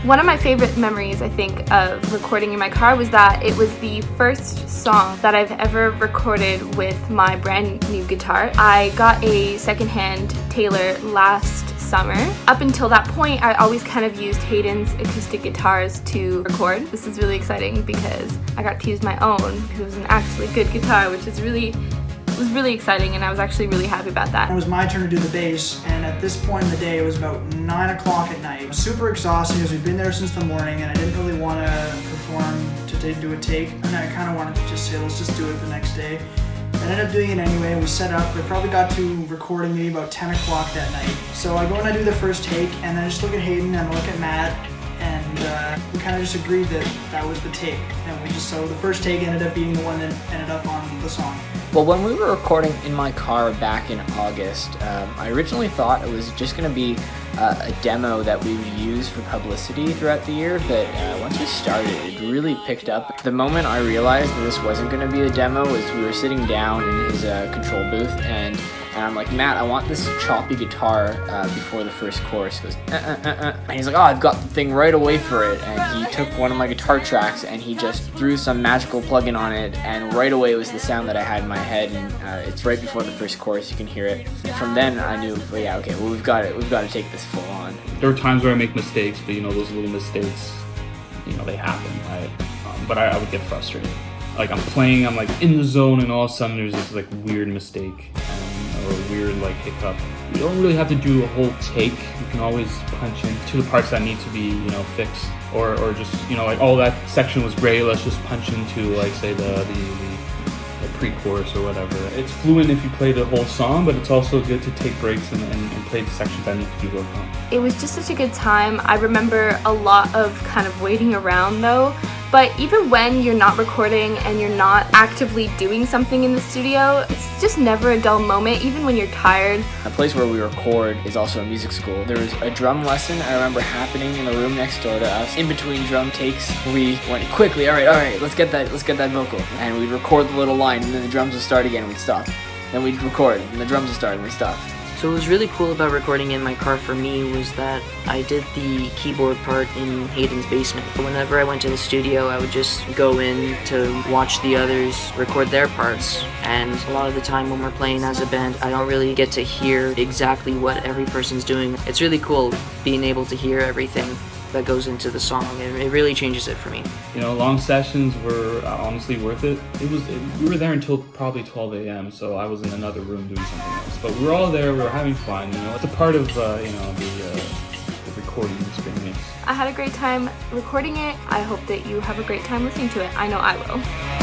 One of my favorite memories, I think, of recording in my car was that it was the first song that I've ever recorded with my brand new guitar. I got a secondhand Taylor last summer. Up until that point, I always kind of used Hayden's acoustic guitars to record. This is really exciting because I got to use my own, because it was an actually good guitar, which is really exciting, and I was actually really happy about that. It was my turn to do the bass, and at this point in the day, it was about 9 o'clock at night. It was super exhausting because we'd been there since the morning, and I didn't really want to perform to do a take, and I kind of wanted to just say, let's just do it the next day. I ended up doing it anyway. We set up. We probably got to recording maybe about 10 o'clock that night. So I go and I do the first take, and then I just look at Hayden and I look at Matt, and we kind of just agreed that that was the take. And so the first take ended up being the one that ended up on the song. Well, when we were recording in my car back in August, I originally thought it was just going to be a demo that we would use for publicity throughout the year, but once we started, it really picked up. The moment I realized that this wasn't going to be a demo was we were sitting down in his control booth, and I'm like, Matt, I want this choppy guitar before the first chorus. He goes, And he's like, oh, I've got the thing right away for it. And he took one of my guitar tracks and he just threw some magical plugin on it, and right away it was the sound that I had in my head, and it's right before the first chorus, you can hear it. And from then I knew, well, yeah, okay, well, we've got to take this full on. There are times where I make mistakes, but those little mistakes, they happen, right? But I would get frustrated. Like I'm playing, I'm like in the zone, and all of a sudden there's this like weird mistake or a weird like hiccup. You don't really have to do a whole take. You can always punch into the parts that need to be fixed, or just like, oh, that section was great, let's just punch into like say the pre-chorus or whatever. It's fluent if you play the whole song, but it's also good to take breaks and play the sections that need to be worked on. It was just such a good time. I remember a lot of kind of waiting around though. But even when you're not recording and you're not actively doing something in the studio, it's just never a dull moment, even when you're tired. The place where we record is also a music school. There was a drum lesson I remember happening in the room next door to us. In between drum takes, we went quickly, all right, let's get that vocal. And we'd record the little line, and then the drums would start again and we'd stop. Then we'd record, and the drums would start and we'd stop. So what was really cool about recording in my car for me was that I did the keyboard part in Hayden's basement. Whenever I went to the studio, I would just go in to watch the others record their parts. And a lot of the time when we're playing as a band, I don't really get to hear exactly what every person's doing. It's really cool being able to hear everything that goes into the song. It really changes it for me. Long sessions were honestly worth it. We were there until probably 12 a.m. so I was in another room doing something else. But we were all there, we were having fun. It's a part of the recording experience. I had a great time recording it. I hope that you have a great time listening to it. I know I will.